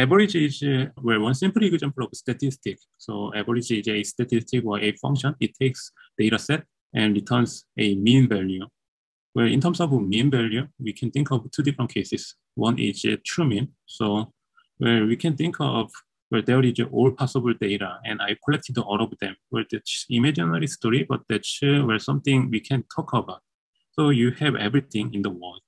average is well, one simple example of statistic. So average is a statistic or a function. It takes data set and returns a mean value. Well, in terms of mean value, we can think of two different cases. One is a true mean. So where we can think of where there is all possible data and I collected all of them. Well, that's imaginary story, but that's where something we can talk about. So you have everything in the world.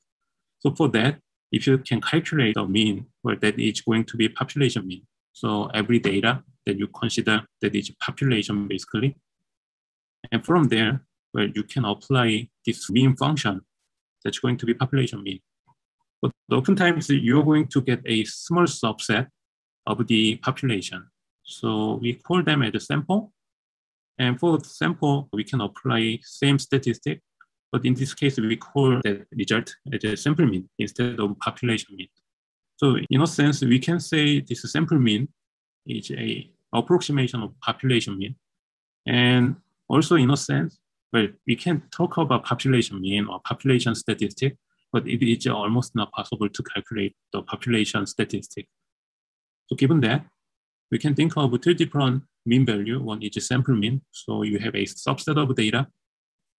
So for that, if you can calculate the mean, well, that is going to be population mean. So every data that you consider that is population basically. And from there, well, you can apply this mean function that's going to be population mean. But oftentimes you're going to get a small subset of the population. So we call them as a sample. And for the sample, we can apply same statistic. But in this case, we call that result as a sample mean instead of population mean. So in a sense, we can say this sample mean is a approximation of population mean. And also in a sense, well, we can talk about population mean or population statistic, but it is almost not possible to calculate the population statistic. So given that, we can think of two different mean value. One is a sample mean. So you have a subset of data.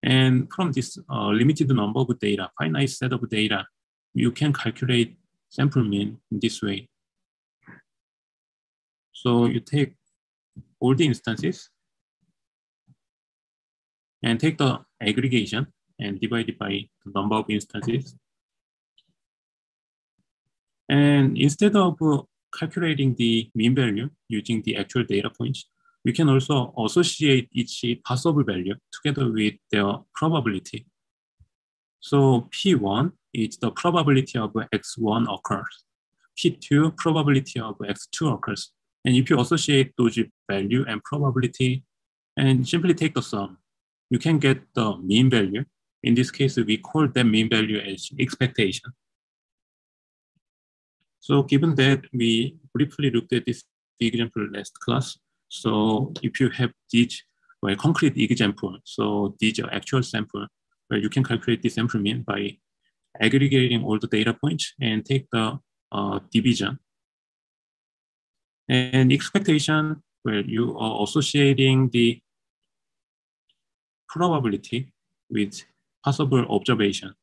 And from this limited number of data, finite set of data, you can calculate sample mean in this way. So you take all the instances and take the aggregation and divide it by the number of instances. And instead of calculating the mean value using the actual data points, we can also associate each possible value together with their probability. So P1 is the probability of X1 occurs. P2, probability of X2 occurs. And if you associate those value and probability and simply take the sum, you can get the mean value. In this case, we call that mean value as expectation. So given that we briefly looked at this example last class, so if you have these concrete example, so these are actual sample, where you can calculate the sample mean by aggregating all the data points and take the division. And expectation, where you are associating the probability with possible observation.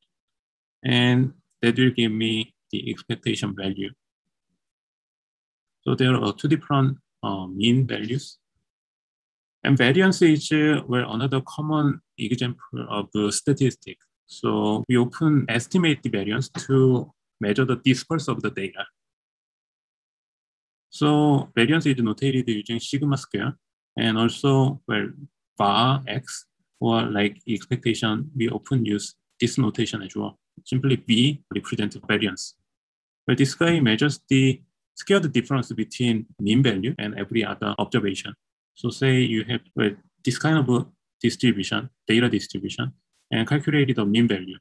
And that will give me the expectation value. So there are two different mean values. And variance is another common example of the statistic. So we often estimate the variance to measure the disperse of the data. So variance is notated using sigma square, and also var x, or like expectation, we often use this notation as well. Simply V represents variance. But this guy measures the scared difference between mean value and every other observation. So say you have this kind of distribution, data distribution, and calculated the mean value,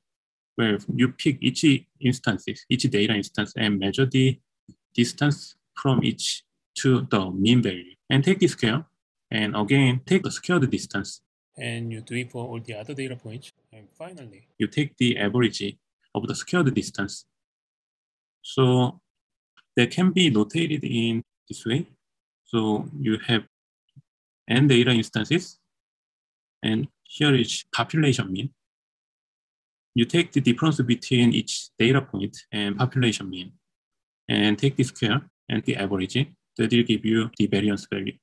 where you pick each data instance and measure the distance from each to the mean value, and take the scale, and again take the squared distance, and you do it for all the other data points, and finally you take the average of the squared distance. So that can be notated in this way. So you have n data instances, and here is population mean. You take the difference between each data point and population mean, and take the square and the average. That will give you the variance value.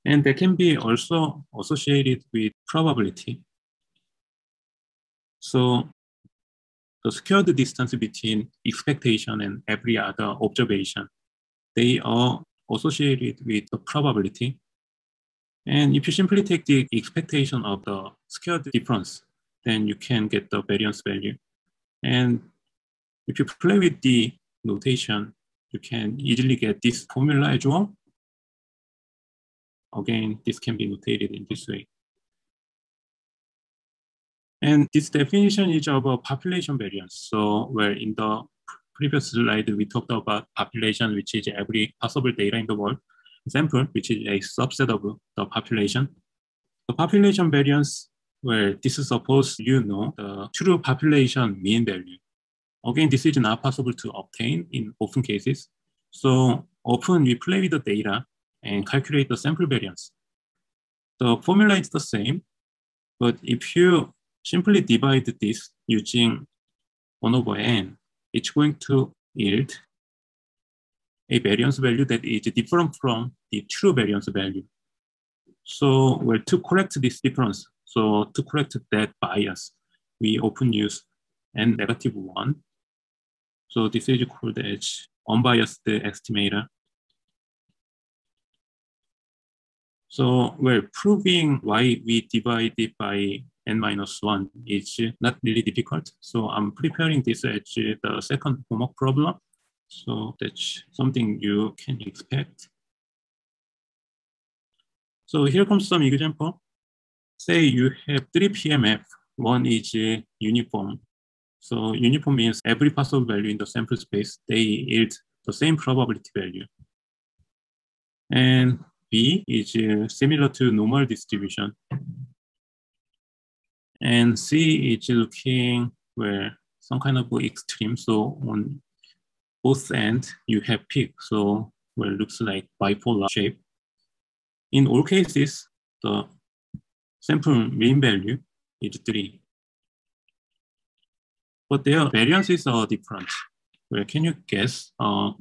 And that can be also associated with probability. So the squared distance between expectation and every other observation, they are associated with the probability. And if you simply take the expectation of the squared difference, then you can get the variance value. And if you play with the notation, you can easily get this formula as well. Again, this can be notated in this way. And this definition is about population variance. So where in the previous slide, we talked about population, which is every possible data in the world. Sample, which is a subset of the population. The population variance, where this is suppose you know the true population mean value. again, this is not possible to obtain in often cases. So often we play with the data and calculate the sample variance. The formula is the same, but if you simply divide this using 1 over n, it's going to yield a variance value that is different from the true variance value. So well, to correct this difference, so to correct that bias, we often use n-1. So this is called as unbiased estimator. So well, proving why we divide it by n-1 is not really difficult. So I'm preparing this as the second homework problem. So that's something you can expect. So here comes some example. Say you have 3 PMF. One is uniform. So uniform means every possible value in the sample space, they yield the same probability value. And B is similar to normal distribution. And C is looking where some kind of extreme. So on both ends, you have peak. So where it looks like bipolar shape. In all cases, the sample mean value is 3. But their variances are different. Where can you guess? Well,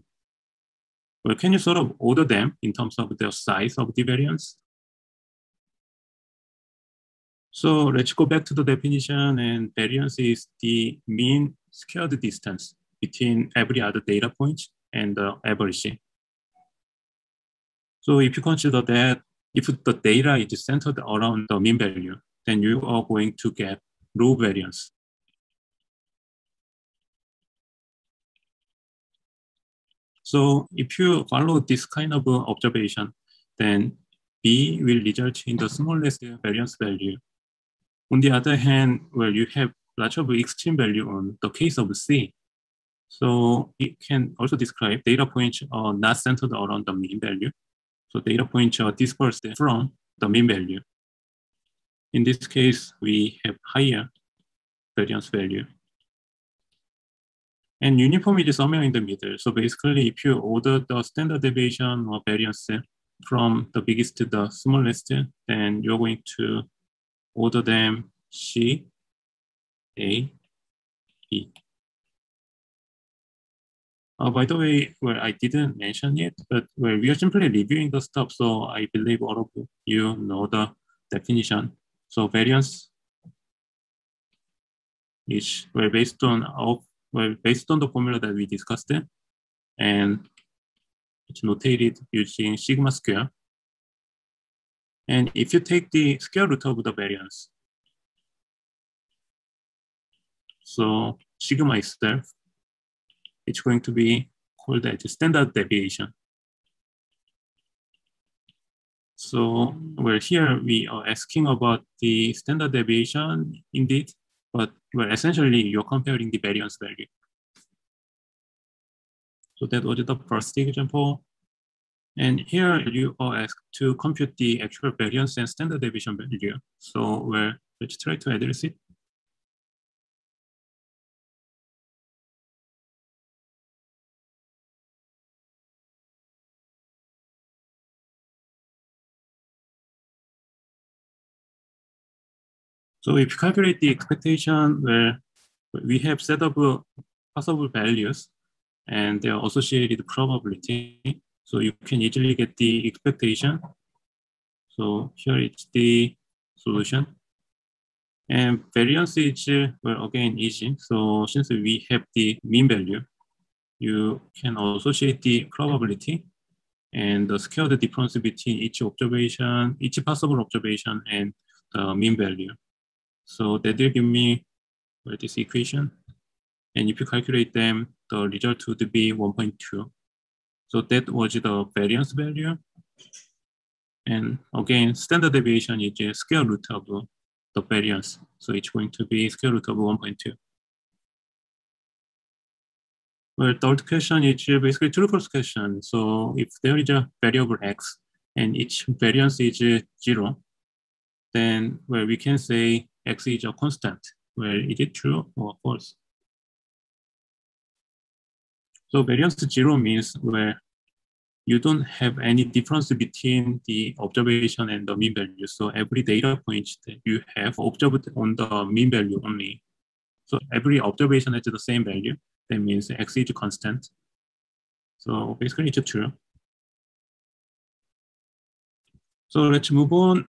can you sort of order them in terms of the size of the variance? So let's go back to the definition, and variance is the mean squared distance between every other data point and the average. So if you consider that if the data is centered around the mean value, then you are going to get low variance. So if you follow this kind of observation, then B will result in the smallest variance value. On the other hand, well, you have lots of extreme value on the case of C. So it can also describe data points are not centered around the mean value. So data points are dispersed from the mean value. In this case, we have higher variance value. And uniform is somewhere in the middle. So basically, if you order the standard deviation or variance from the biggest to the smallest, then you're going to order them C, A, B. By the way, well, I didn't mention it, but well, we are simply reviewing the stuff, so I believe all of you know the definition. So variance is well based on the formula that we discussed, and it's notated using sigma square. And if you take the square root of the variance, so sigma itself, it's going to be called as standard deviation. So well, here we are asking about the standard deviation indeed, but well, essentially you're comparing the variance value. So that was the first example. And here you are asked to compute the actual variance and standard deviation value. So well, let's try to address it. So if you calculate the expectation, where we have set up possible values and their associated probability. So you can easily get the expectation. So here it's the solution. And variance is, well, again, easy. So since we have the mean value, you can associate the probability and the squared difference between each observation, each possible observation and the mean value. So that will give me this equation. And if you calculate them, the result would be 1.2. So that was the variance value. And again, standard deviation is a square root of the variance. So it's going to be square root of 1.2. Well, third question is basically true false question. So if there is a variable x and its variance is 0, then well, we can say x is a constant. Well, is it true or false? So variance zero means where you don't have any difference between the observation and the mean value. So every data point that you have observed on the mean value only. So every observation has the same value. That means x is constant. So basically it's true. So let's move on.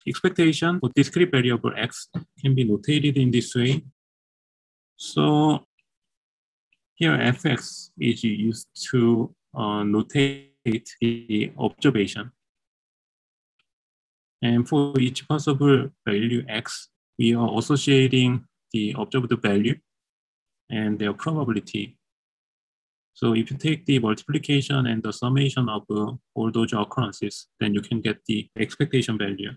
Expectation for discrete variable x can be notated in this way. So here fx is used to notate the observation. And for each possible value x, we are associating the observed value and their probability. So if you take the multiplication and the summation of all those occurrences, then you can get the expectation value.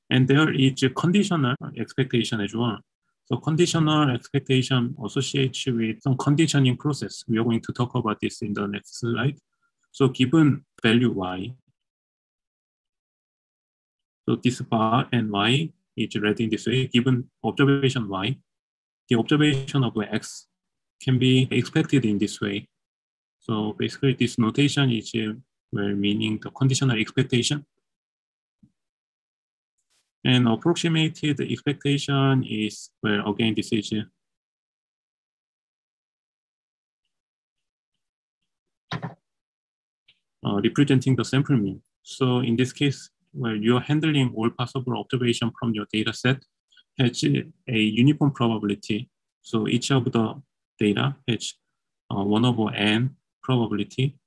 And there is a conditional expectation as well. So conditional expectation associates with some conditioning process. We are going to talk about this in the next slide. So given value y, so this bar and y is read in this way. Given observation y, the observation of x can be expected in this way. So basically this notation is well meaning the conditional expectation. And approximated expectation is, well, again, this is representing the sample mean. So in this case, well, you're handling all possible observation from your data set has a uniform probability. So each of the data has 1 over n probability.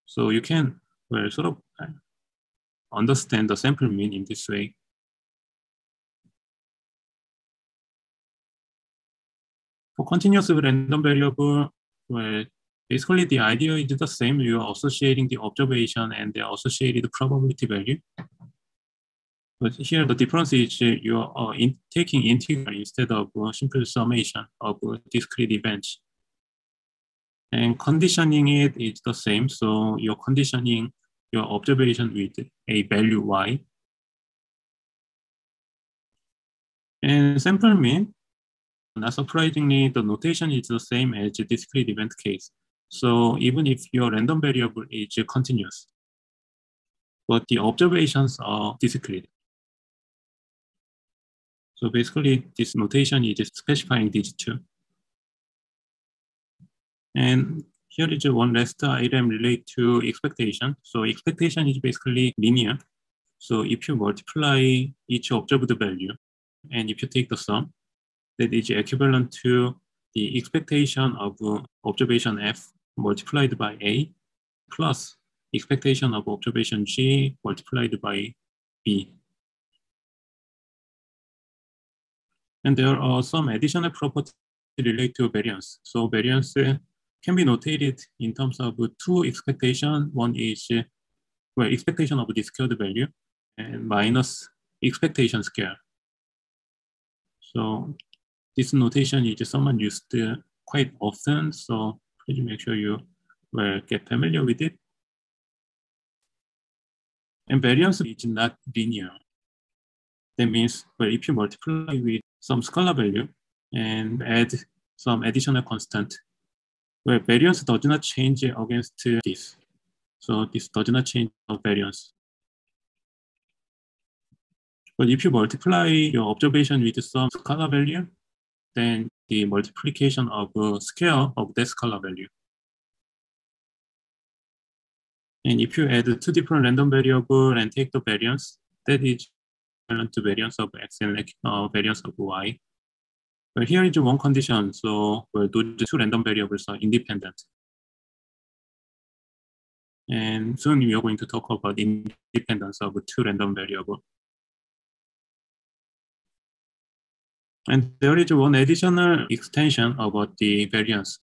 So you can, well, sort of understand the sample mean in this way. For continuous random variable, well, basically the idea is the same. You are associating the observation and the associated probability value. But here the difference is you are taking integral instead of simple summation of discrete events. And conditioning it is the same. So you're conditioning your observation with a value y. And sample mean, not surprisingly, the notation is the same as the discrete event case. So even if your random variable is continuous, but the observations are discrete. So basically, this notation is specifying these two. And here is one last item related to expectation. So expectation is basically linear. So if you multiply each observed value, and if you take the sum, that is equivalent to the expectation of observation F multiplied by A plus expectation of observation G multiplied by B. And there are some additional properties related to variance. So variance can be notated in terms of two expectations. One is, well, expectation of the squared value and minus expectation square. So this notation is someone used quite often. So please make sure you get familiar with it. And variance is not linear. That means, well, if you multiply with some scalar value and add some additional constant, well, variance does not change against this. So this does not change the variance. But if you multiply your observation with some scalar value, then the multiplication of a square of that scalar value. And if you add two different random variables and take the variance, that is equivalent to variance of x and variance of y. But here is one condition. So well, those two random variables are independent. And soon we are going to talk about independence of two random variables. And there is one additional extension about the variance.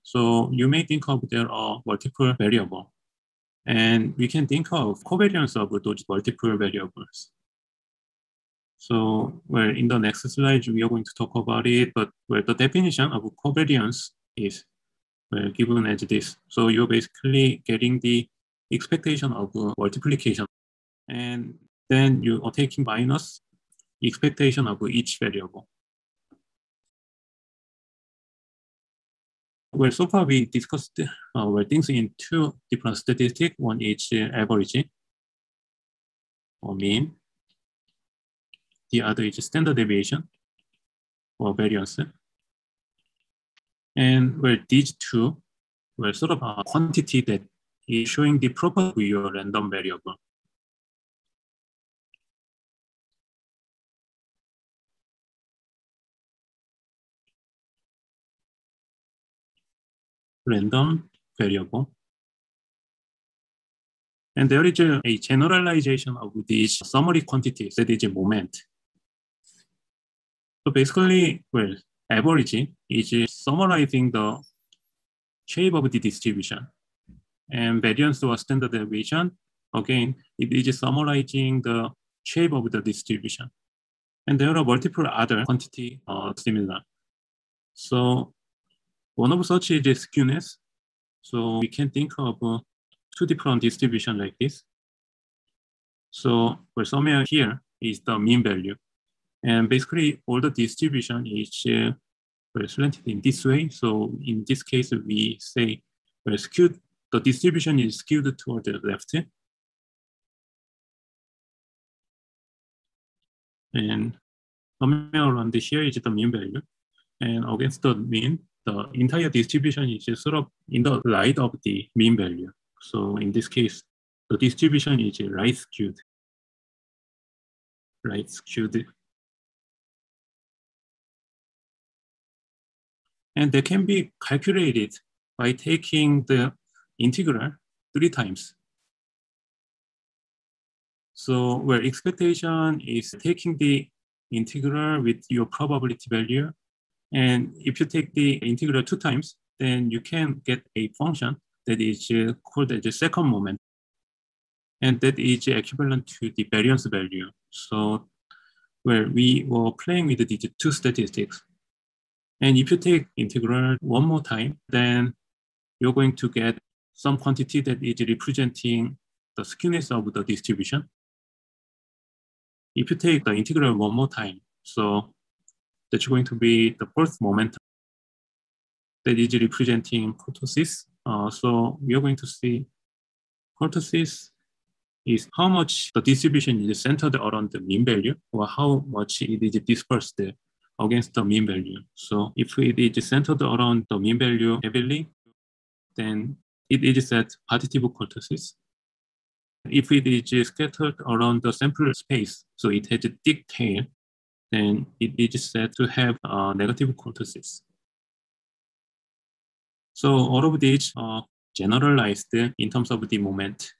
So you may think of there are multiple variables. And we can think of covariance of those multiple variables. So, well, in the next slide, we are going to talk about it, but well, the definition of covariance is well, given as this. So you're basically getting the expectation of multiplication, and then you are taking minus expectation of each variable. Well, so far we discussed things in two different statistics. One is average or mean. The other is standard deviation or variance. And well, these two were sort of a quantity that is showing the property of your random variable. Random variable. And there is a generalization of these summary quantities that is a moment. So basically, well, average is summarizing the shape of the distribution. And variance or standard deviation, again, it is summarizing the shape of the distribution. And there are multiple other quantity similar. So one of such is skewness. So we can think of two different distribution like this. So well, somewhere here is the mean value. And basically all the distribution is slanted in this way. So in this case, we say skewed. The distribution is skewed toward the left. And somewhere around here is the mean value. And against the mean, the entire distribution is sort of in the light of the mean value. So in this case, the distribution is right skewed. Right skewed. And they can be calculated by taking the integral 3 times. So where expectation is taking the integral with your probability value. And if you take the integral 2 times, then you can get a function that is called the second moment. And that is equivalent to the variance value. So where we were playing with these two statistics. And if you take integral one more time, then you're going to get some quantity that is representing the skewness of the distribution. If you take the integral one more time, so that's going to be the first momentum that is representing kurtosis. So we are going to see kurtosis is how much the distribution is centered around the mean value or how much it is dispersed against the mean value. So if it is centered around the mean value heavily, then it is at positive kurtosis. If it is scattered around the sample space, so it has a thick tail, then it is said to have negative kurtosis. So all of these are generalized in terms of the moment.